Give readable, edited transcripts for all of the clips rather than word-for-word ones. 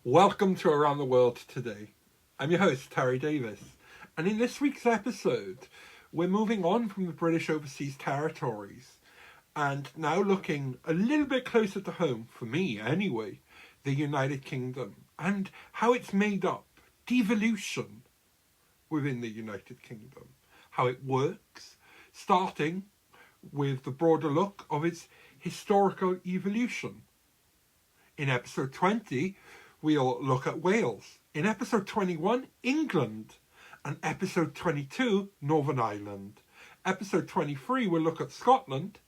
Welcome to Around the World Today. I'm your host, Terry Davis, and in this week's episode, we're moving on from the British Overseas Territories and now looking a little bit closer to home, for me anyway, the United Kingdom, and how it's made up, devolution within the United Kingdom, how it works, starting with the broader look of its historical evolution. In episode 20, we'll look at Wales. In episode 21, England. And episode 22, Northern Ireland. Episode 23, we'll look at Scotland.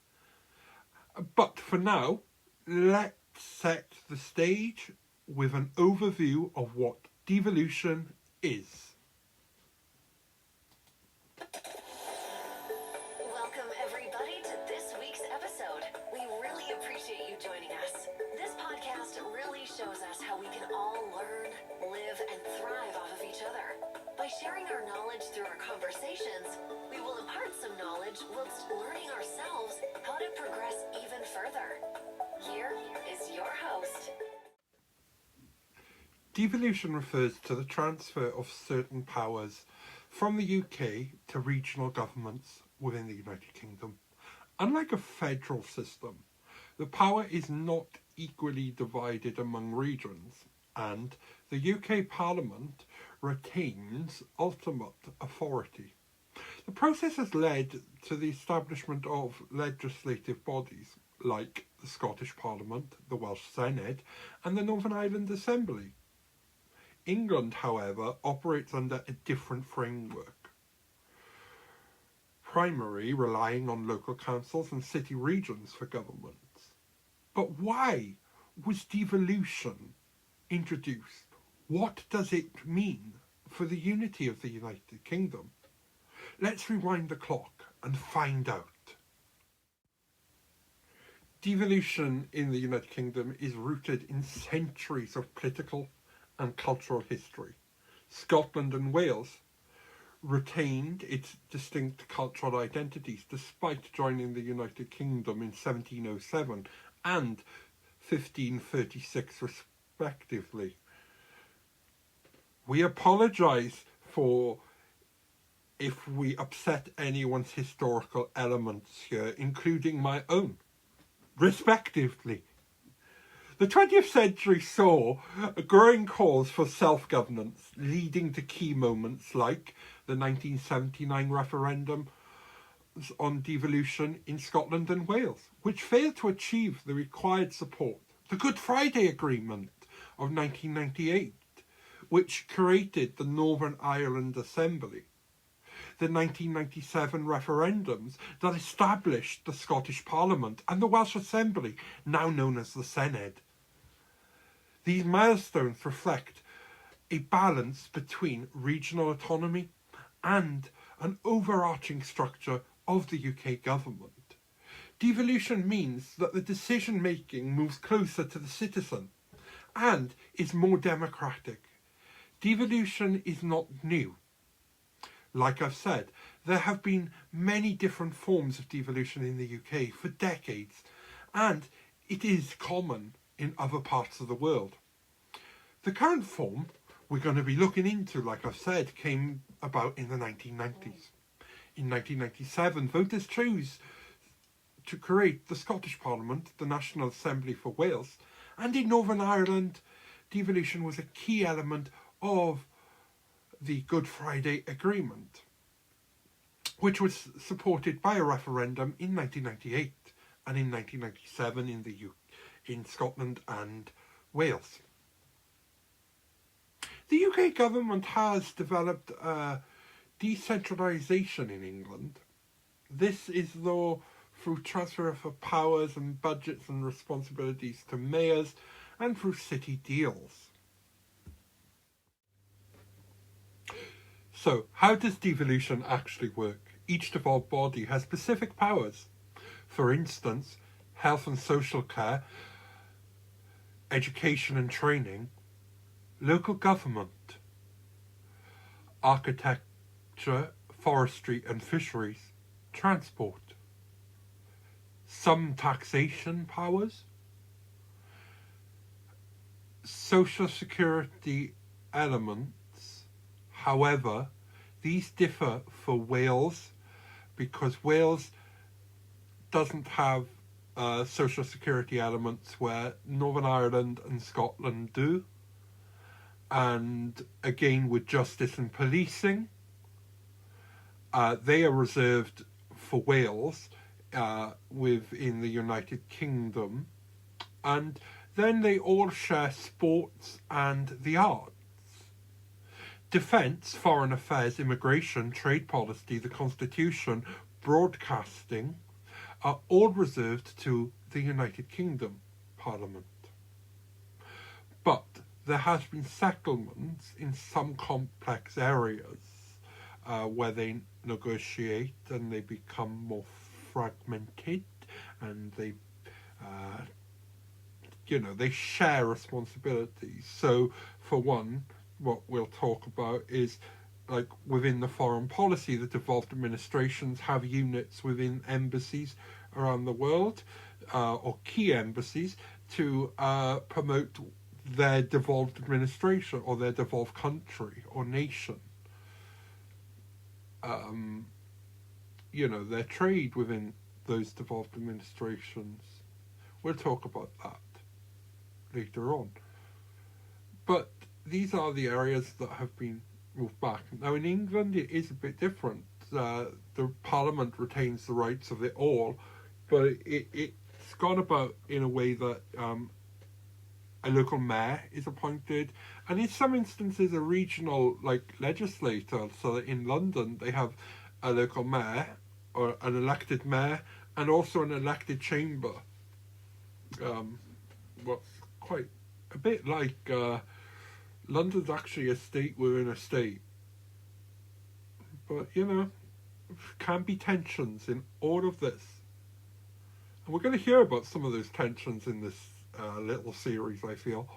But for now, let's set the stage with an overview of what devolution is. Welcome everybody to this week's episode. We really appreciate you joining us. This podcast really shows us how we can all learn, live, and thrive off of each other. By sharing our knowledge through our conversations, we will impart some knowledge whilst learning ourselves how to progress even further. Here is your host. Devolution refers to the transfer of certain powers from the UK to regional governments within the United Kingdom. Unlike a federal system, the power is not equally divided among regions, and the UK Parliament retains ultimate authority. The process has led to the establishment of legislative bodies like the Scottish Parliament, the Welsh Senate, and the Northern Ireland Assembly. England, however, operates under a different framework, primarily relying on local councils and city regions for governments. But why was devolution introduced? What does it mean for the unity of the United Kingdom? Let's rewind the clock and find out. Devolution in the United Kingdom is rooted in centuries of political and cultural history. Scotland and Wales retained its distinct cultural identities despite joining the United Kingdom in 1707 and 1536 respectively. We apologise for if we upset anyone's historical elements here, including my own, respectively. The 20th century saw growing calls for self-governance, leading to key moments like the 1979 referendum on devolution in Scotland and Wales, which failed to achieve the required support. The Good Friday Agreement of 1998, which created the Northern Ireland Assembly. The 1997 referendums that established the Scottish Parliament and the Welsh Assembly, now known as the Senedd. These milestones reflect a balance between regional autonomy and an overarching structure of the UK government. Devolution means that the decision-making moves closer to the citizen and is more democratic. Devolution is not new. Like I've said, there have been many different forms of devolution in the UK for decades, and it is common in other parts of the world. The current form we're going to be looking into, like I've said, came about in the 1990s. In 1997, voters chose to create the Scottish Parliament, the National Assembly for Wales, and in Northern Ireland, devolution was a key element of the Good Friday Agreement, which was supported by a referendum in 1998 and in 1997 in Scotland and Wales. The UK government has developed decentralisation in England. This is though through transfer of powers and budgets and responsibilities to mayors and through city deals. So, how does devolution actually work? Each devolved body has specific powers. For instance, health and social care, education and training, local government, architecture, forestry and fisheries, transport. Some taxation powers, social security elements. However, these differ for Wales because Wales doesn't have social security elements where Northern Ireland and Scotland do. And again, with justice and policing, they are reserved for Wales within the United Kingdom. And then they all share sports and the arts. Defence, foreign affairs, immigration, trade policy, the constitution, broadcasting are all reserved to the United Kingdom Parliament. But there has been settlements in some complex areas where they negotiate and they become more fragmented and they they share responsibilities. So for one, what we'll talk about is like within the foreign policy, the devolved administrations have units within embassies around the world or key embassies to promote their devolved administration or their devolved country or nation. Their trade within those devolved administrations. We'll talk about that later on. But these are the areas that have been moved back. Now in England it is a bit different. The Parliament retains the rights of it all, but it's gone about in a way that a local mayor is appointed, and in some instances a regional legislator. So that in London they have a local mayor or an elected mayor and also an elected chamber. What's quite a bit like London's actually a state within a state. But can be tensions in all of this. And we're going to hear about some of those tensions in this little series, I feel.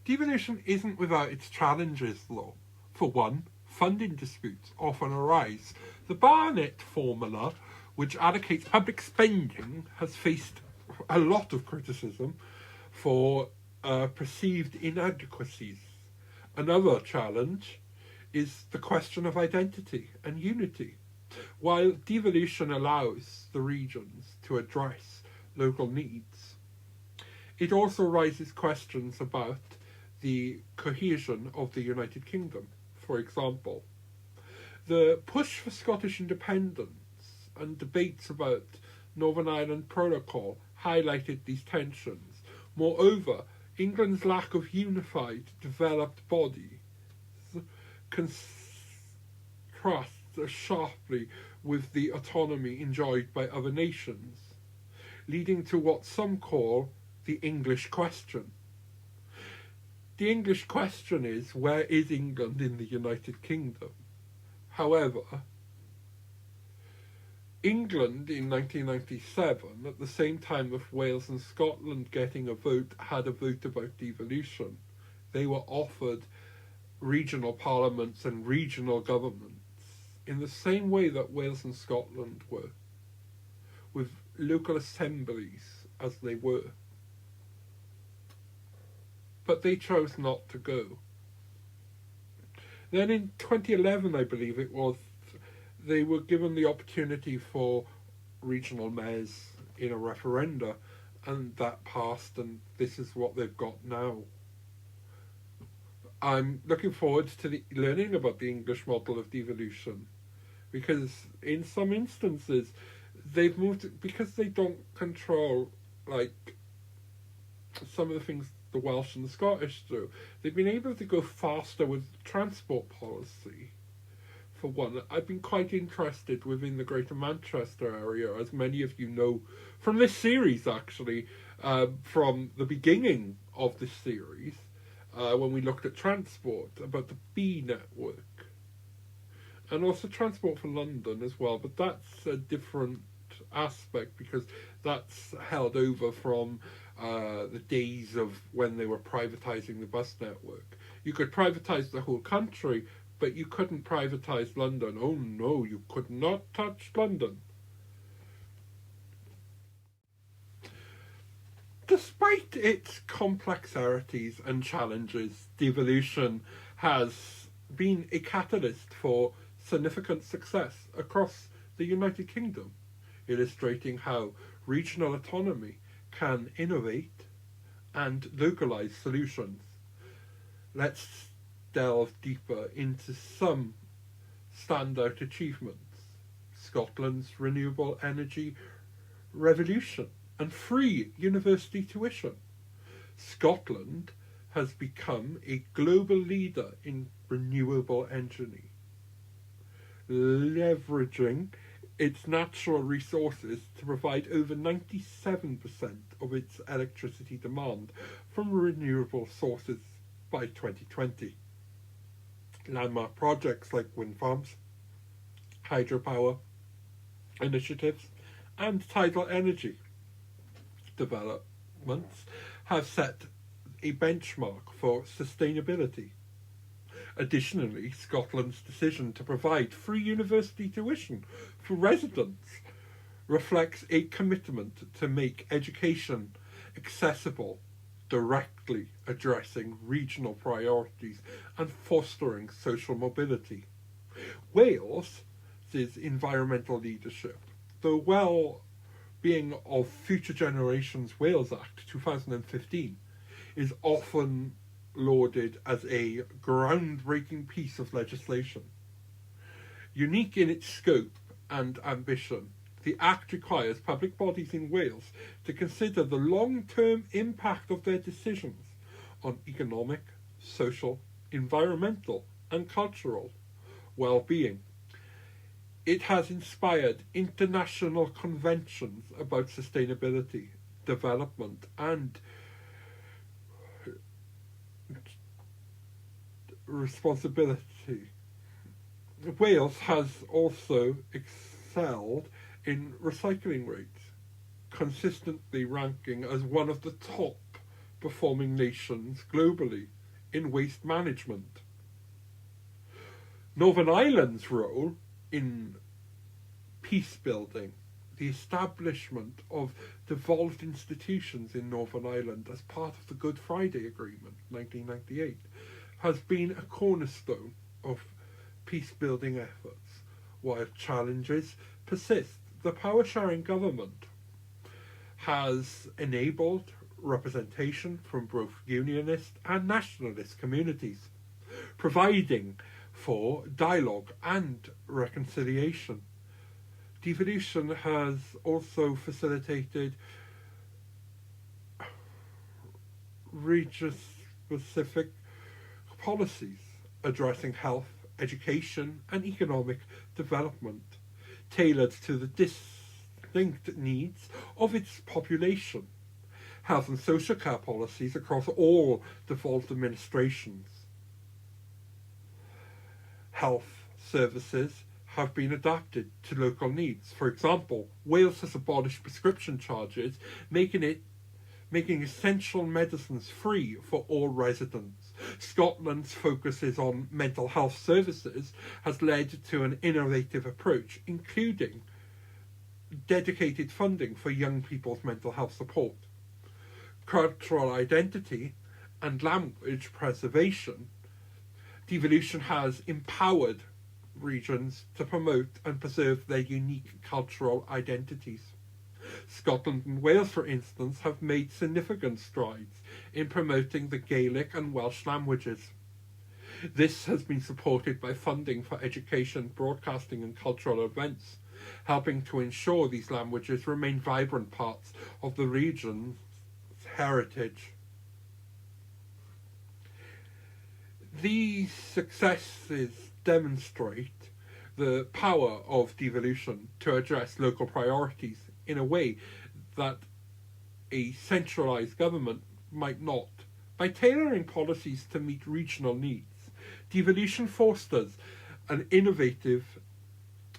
Devolution isn't without its challenges, though. For one, funding disputes often arise. The Barnett formula, which allocates public spending, has faced a lot of criticism for perceived inadequacies. Another challenge is the question of identity and unity. While devolution allows the regions to address local needs, it also raises questions about the cohesion of the United Kingdom. For example, the push for Scottish independence and debates about Northern Ireland Protocol highlighted these tensions. Moreover, England's lack of unified, developed body contrasts sharply with the autonomy enjoyed by other nations, leading to what some call the English question. The English question is, where is England in the United Kingdom? However, England in 1997, at the same time of Wales and Scotland getting a vote, had a vote about devolution. They were offered regional parliaments and regional governments in the same way that Wales and Scotland were, with local assemblies as they were. But they chose not to go. Then in 2011, I believe it was, they were given the opportunity for regional mayors in a referenda, and that passed, and this is what they've got now. I'm looking forward to learning about the English model of devolution, because in some instances they've moved, because they don't control some of the things the Welsh and the Scottish do. They've been able to go faster with transport policy. For one, I've been quite interested within the Greater Manchester area, as many of you know from this series, actually, from the beginning of this series, when we looked at transport, about the B network, and also transport for London as well, but that's a different aspect because that's held over from the days of when they were privatising the bus network. You could privatise the whole country, but you couldn't privatise London. Oh no, you could not touch London. Despite its complexities and challenges, devolution has been a catalyst for significant success across the United Kingdom, illustrating how regional autonomy can innovate and localise solutions. Let's delve deeper into some standout achievements. Scotland's renewable energy revolution and free university tuition. Scotland has become a global leader in renewable energy, leveraging its natural resources to provide over 97% of its electricity demand from renewable sources by 2020. Landmark projects like wind farms, hydropower initiatives, and tidal energy developments have set a benchmark for sustainability. Additionally, Scotland's decision to provide free university tuition for residents reflects a commitment to make education accessible, directly addressing regional priorities and fostering social mobility. Wales' environmental leadership, the Well-Being of Future Generations Wales Act 2015, is often lauded as a groundbreaking piece of legislation. Unique in its scope and ambition, the Act requires public bodies in Wales to consider the long-term impact of their decisions on economic, social, environmental, and cultural well-being. It has inspired international conventions about sustainability, development, and responsibility. Wales has also excelled in recycling rates, consistently ranking as one of the top performing nations globally in waste management. Northern Ireland's role in peace building, the establishment of devolved institutions in Northern Ireland as part of the Good Friday Agreement, 1998, has been a cornerstone of peace-building efforts. While challenges persist, the power-sharing government has enabled representation from both unionist and nationalist communities, providing for dialogue and reconciliation. Devolution has also facilitated region-specific policies addressing health, education, and economic development, tailored to the distinct needs of its population. Health and social care policies across all devolved administrations. Health services have been adapted to local needs. For example, Wales has abolished prescription charges, making essential medicines free for all residents. Scotland's focuses on mental health services has led to an innovative approach, including dedicated funding for young people's mental health support. Cultural identity and language preservation. Devolution has empowered regions to promote and preserve their unique cultural identities. Scotland and Wales, for instance, have made significant strides in promoting the Gaelic and Welsh languages. This has been supported by funding for education, broadcasting, and cultural events, helping to ensure these languages remain vibrant parts of the region's heritage. These successes demonstrate the power of devolution to address local priorities in a way that a centralised government might not. By tailoring policies to meet regional needs, devolution fosters an innovative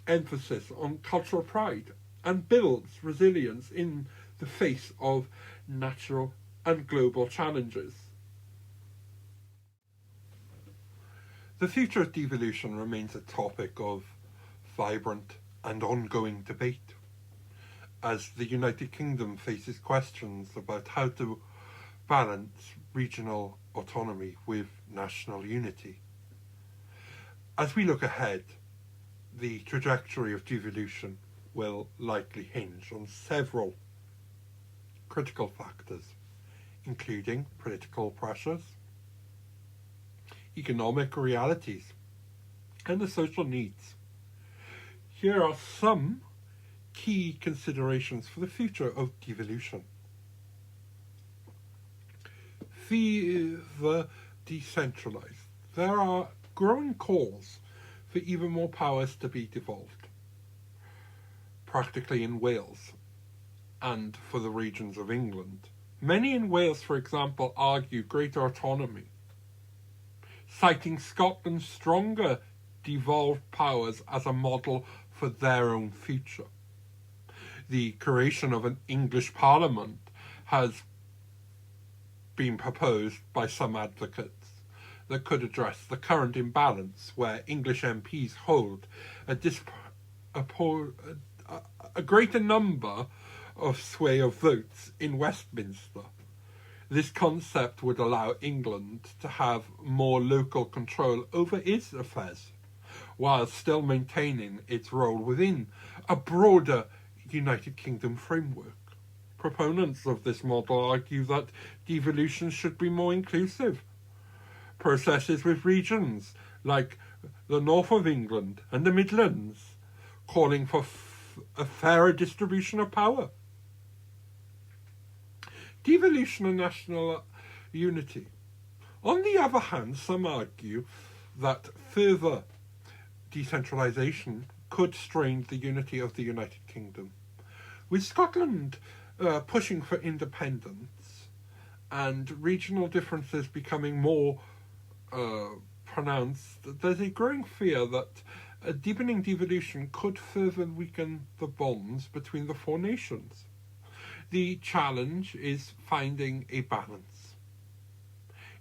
emphasis on cultural pride and builds resilience in the face of natural and global challenges. The future of devolution remains a topic of vibrant and ongoing debate. as the United Kingdom faces questions about how to balance regional autonomy with national unity. As we look ahead, the trajectory of devolution will likely hinge on several critical factors, including political pressures, economic realities, and the social needs. Here are some key considerations for the future of devolution. Further decentralised. There are growing calls for even more powers to be devolved, practically in Wales and for the regions of England. Many in Wales, for example, argue greater autonomy, citing Scotland's stronger devolved powers as a model for their own future. The creation of an English Parliament has been proposed by some advocates that could address the current imbalance where English MPs hold a greater number of sway of votes in Westminster. This concept would allow England to have more local control over its affairs, while still maintaining its role within a broader United Kingdom framework. Proponents of this model argue that devolution should be more inclusive. Processes with regions like the north of England and the Midlands, calling for a fairer distribution of power. Devolution and national unity. On the other hand, some argue that further decentralisation could strain the unity of the United Kingdom. With Scotland pushing for independence and regional differences becoming more pronounced, there's a growing fear that a deepening devolution could further weaken the bonds between the four nations. The challenge is finding a balance,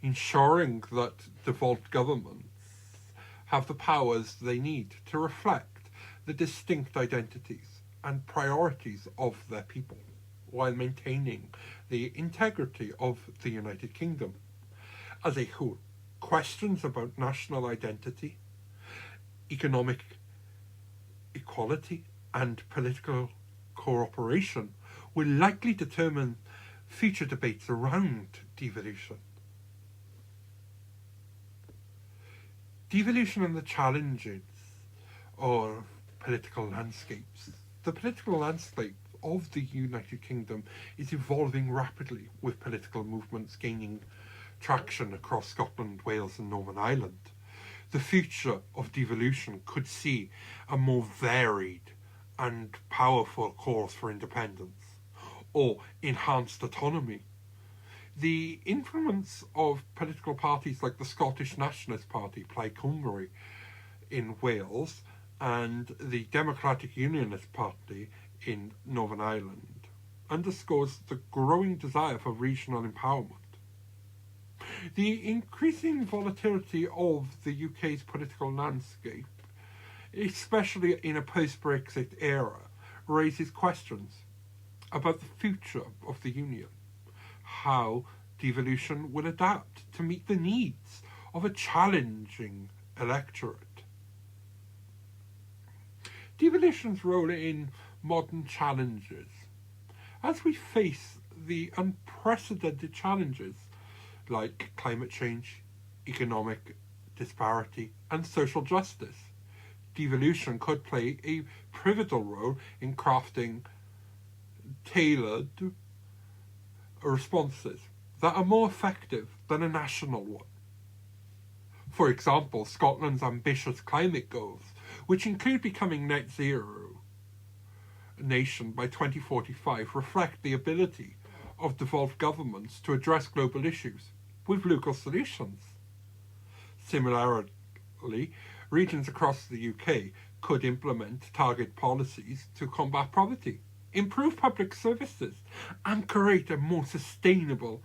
ensuring that devolved governments have the powers they need to reflect the distinct identities and priorities of their people, while maintaining the integrity of the United Kingdom. As a whole, questions about national identity, economic equality, and political cooperation will likely determine future debates around devolution. Devolution and the challenges of political landscapes. The political landscape of the United Kingdom is evolving rapidly, with political movements gaining traction across Scotland, Wales, and Northern Ireland. The future of devolution could see a more varied and powerful cause for independence or enhanced autonomy. The influence of political parties like the Scottish Nationalist Party, Plaid Cymru, in Wales, and the Democratic Unionist Party in Northern Ireland underscores the growing desire for regional empowerment. The increasing volatility of the UK's political landscape, especially in a post-Brexit era, raises questions about the future of the Union, how devolution will adapt to meet the needs of a challenging electorate. Devolution's role in modern challenges. As we face the unprecedented challenges like climate change, economic disparity, and social justice, devolution could play a pivotal role in crafting tailored responses that are more effective than a national one. For example, Scotland's ambitious climate goals, which include becoming net zero nation by 2045, reflect the ability of devolved governments to address global issues with local solutions. Similarly, regions across the UK could implement target policies to combat poverty, improve public services, and create a more sustainable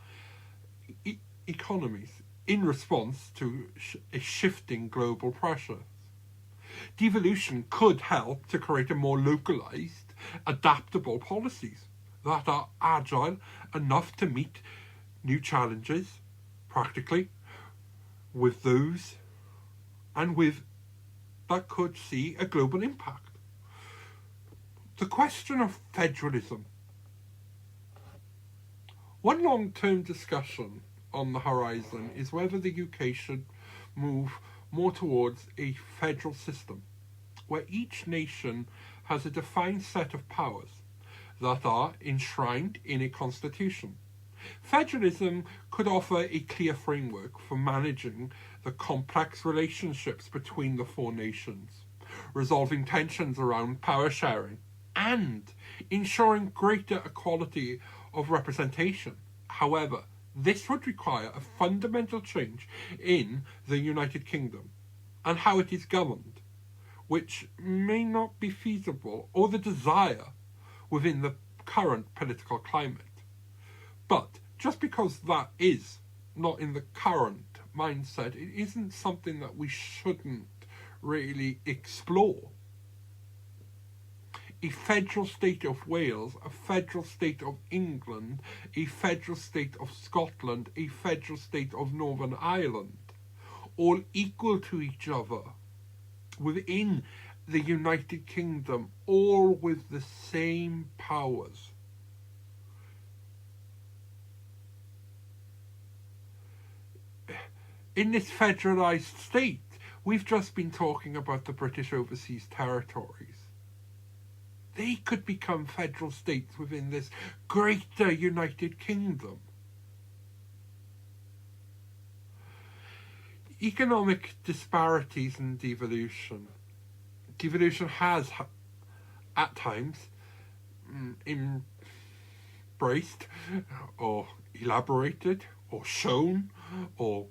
economies in response to shifting global pressures. Devolution could help to create a more localised adaptable policies that are agile enough to meet new challenges practically with those and with that could see a global impact. The question of federalism. One long-term discussion on the horizon is whether the UK should move more towards a federal system, where each nation has a defined set of powers that are enshrined in a constitution. Federalism could offer a clear framework for managing the complex relationships between the four nations, resolving tensions around power sharing, and ensuring greater equality of representation. However, this would require a fundamental change in the United Kingdom and how it is governed, which may not be feasible or the desire within the current political climate. But just because that is not in the current mindset, it isn't something that we shouldn't really explore. A federal state of Wales, a federal state of England, a federal state of Scotland, a federal state of Northern Ireland, all equal to each other within the United Kingdom, all with the same powers. In this federalised state, we've just been talking about the British Overseas Territories. They could become federal states within this greater United Kingdom. Economic disparities and devolution. Devolution has, at times, embraced or elaborated or shown or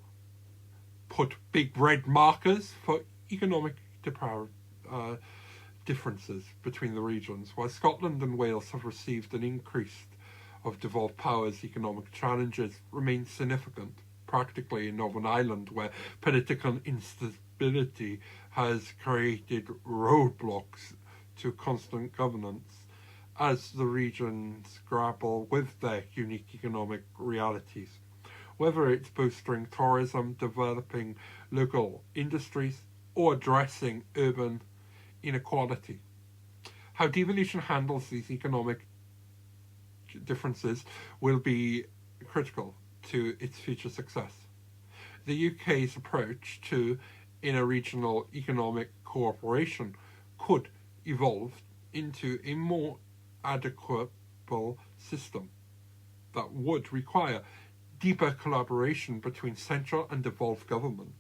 put big red markers for economic differences between the regions. While Scotland and Wales have received an increase of devolved powers, economic challenges remain significant, practically in Northern Ireland, where political instability has created roadblocks to constant governance as the regions grapple with their unique economic realities. Whether it's boosting tourism, developing local industries, or addressing urban inequality. How devolution handles these economic differences will be critical to its future success. The UK's approach to inter-regional economic cooperation could evolve into a more adequate system that would require deeper collaboration between central and devolved governments.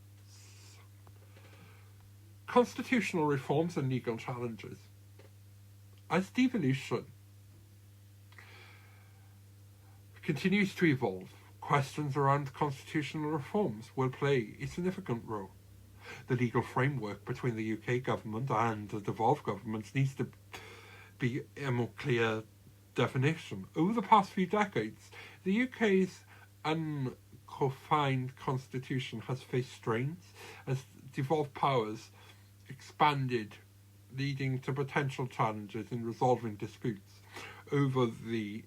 Constitutional reforms and legal challenges. As devolution continues to evolve, questions around constitutional reforms will play a significant role. The legal framework between the UK government and the devolved governments needs to be a more clear definition. Over the past few decades, the UK's unconfined constitution has faced strains as devolved powers expanded, leading to potential challenges in resolving disputes over the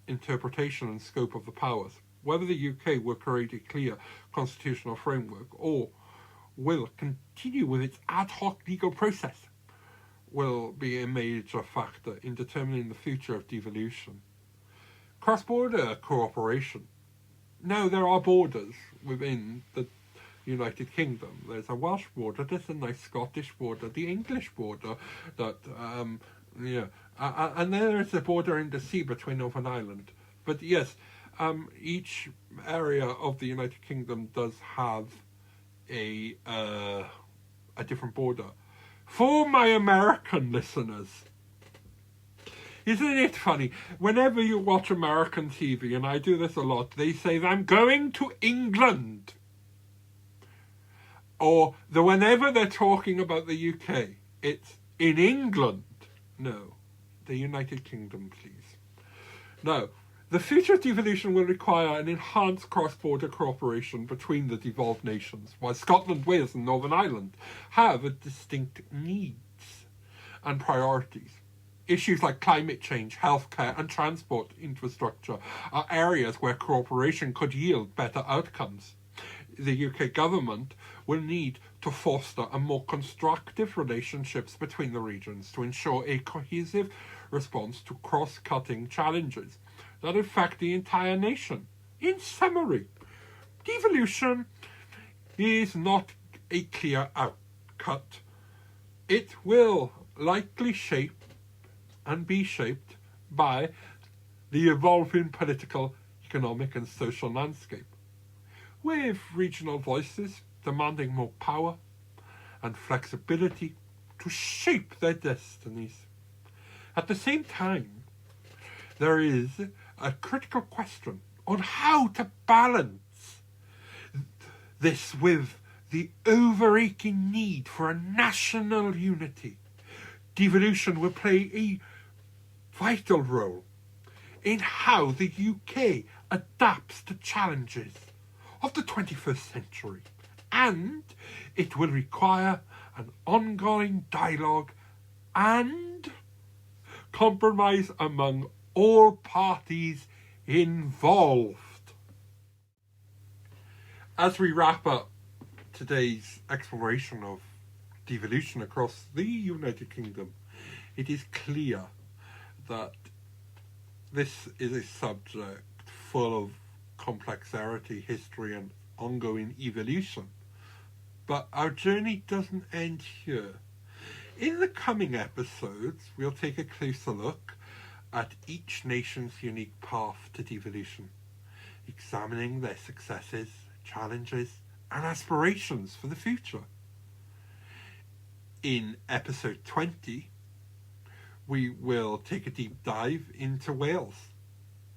interpretation and scope of the powers. Whether the UK will create a clear constitutional framework or will continue with its ad hoc legal process will be a major factor in determining the future of devolution. Cross-border cooperation. Now, there are borders within the United Kingdom. There's a Welsh border, there's a nice Scottish border, the English border, and there is a border in the sea between Northern Ireland. But yes, each area of the United Kingdom does have a different border. For my American listeners, isn't it funny? Whenever you watch American TV, and I do this a lot, they say, I'm going to England. Or whenever they're talking about the UK, it's in England. No, the United Kingdom, please. No, the future of devolution will require an enhanced cross-border cooperation between the devolved nations, while Scotland, Wales and Northern Ireland have distinct needs and priorities. Issues like climate change, healthcare, and transport infrastructure are areas where cooperation could yield better outcomes. The UK government will need to foster a more constructive relationships between the regions to ensure a cohesive response to cross-cutting challenges that affect the entire nation. In summary, devolution is not a clear outcut. It will likely shape and be shaped by the evolving political, economic and social landscape, with regional voices demanding more power and flexibility to shape their destinies. At the same time, there is a critical question on how to balance this with the overarching need for a national unity. Devolution will play a vital role in how the UK adapts to challenges of the 21st century, and it will require an ongoing dialogue and compromise among all parties involved. As we wrap up today's exploration of devolution across the United Kingdom, it is clear that this is a subject full of complexity, history, and ongoing evolution. But our journey doesn't end here. In the coming episodes, we'll take a closer look at each nation's unique path to devolution, examining their successes, challenges, and aspirations for the future. In episode 20, we will take a deep dive into Wales,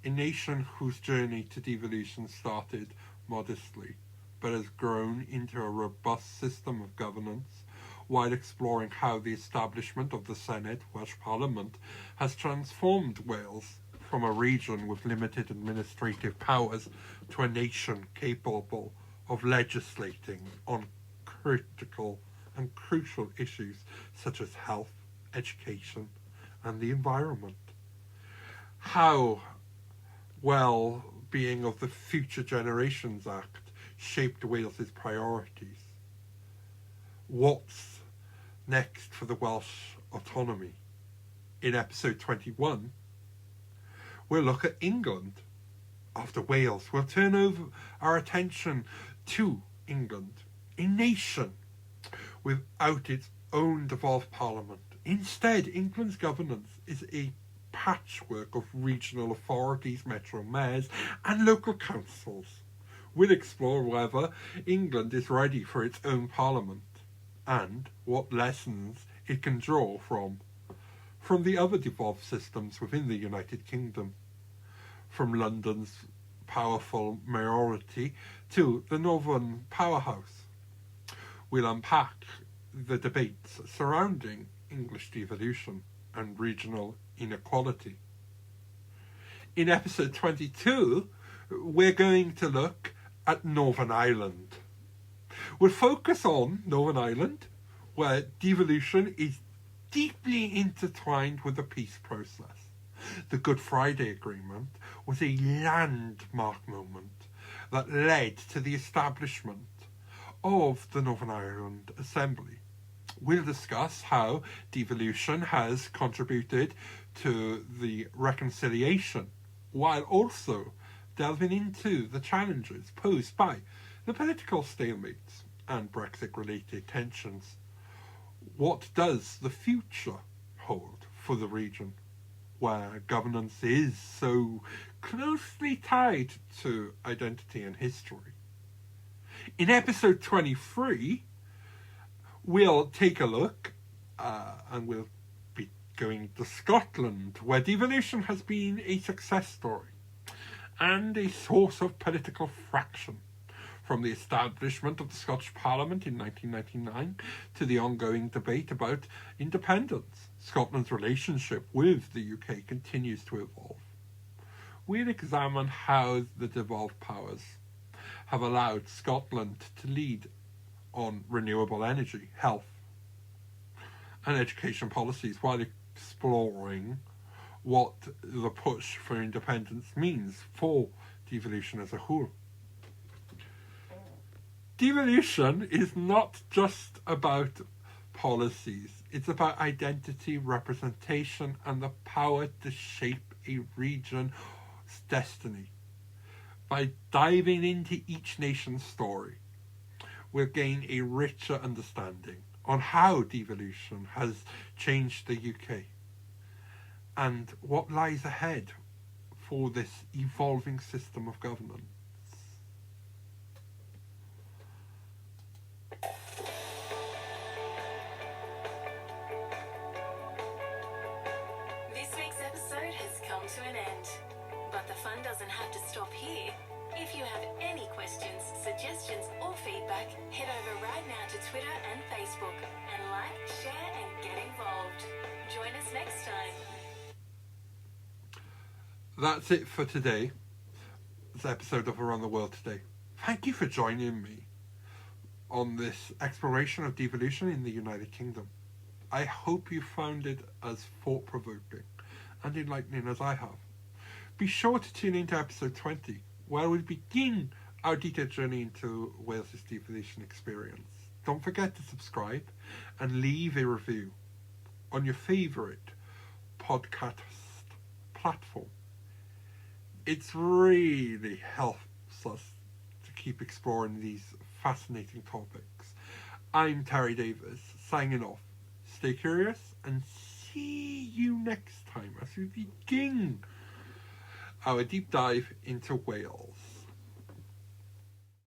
a nation whose journey to devolution started modestly, but has grown into a robust system of governance, while exploring how the establishment of the Senedd, Welsh Parliament, has transformed Wales from a region with limited administrative powers to a nation capable of legislating on critical and crucial issues such as health, education, and the environment. How well-being of the Future Generations Act shaped Wales's priorities. What's next for the Welsh autonomy? In episode 21, we'll look at England. After Wales, we'll turn over our attention to England, a nation without its own devolved parliament. Instead, England's governance is a patchwork of regional authorities, metro mayors, and local councils. We'll explore whether England is ready for its own parliament and what lessons it can draw from the other devolved systems within the United Kingdom, from London's powerful mayoralty to the Northern powerhouse. We'll unpack the debates surrounding English devolution and regional inequality. In episode 22, we're going to look at Northern Ireland. We'll focus on Northern Ireland, where devolution is deeply intertwined with the peace process. The Good Friday Agreement was a landmark moment that led to the establishment of the Northern Ireland Assembly. We'll discuss how devolution has contributed to the reconciliation, while also delving into the challenges posed by the political stalemates and Brexit-related tensions. What does the future hold for the region, where governance is so closely tied to identity and history? In episode 23, we'll take a look and we'll be going to Scotland, where devolution has been a success story and a source of political fraction, from the establishment of the Scottish Parliament in 1999 to the ongoing debate about independence. Scotland's relationship with the UK continues to evolve. We'll examine how the devolved powers have allowed Scotland to lead on renewable energy, health, and education policies, while exploring what the push for independence means for devolution as a whole. Devolution is not just about policies, it's about identity, representation, and the power to shape a region's destiny. By diving into each nation's story, we'll gain a richer understanding on how devolution has changed the UK and what lies ahead for this evolving system of governance. This week's episode has come to an end, but the fun doesn't have to stop here. If you have any questions, suggestions, or feedback, head over right now to Twitter and Facebook and like, share, and get involved. Join us next time. That's it for today. This episode of Around the World Today. Thank you for joining me on this exploration of devolution in the United Kingdom. I hope you found it as thought-provoking and enlightening as I have. Be sure to tune in to episode 20, where we begin our detailed journey into Wales' devolution experience. Don't forget to subscribe and leave a review on your favourite podcast platform. It really helps us to keep exploring these fascinating topics. I'm Terry Davis, signing off. Stay curious and see you next time as we begin our deep dive into Wales.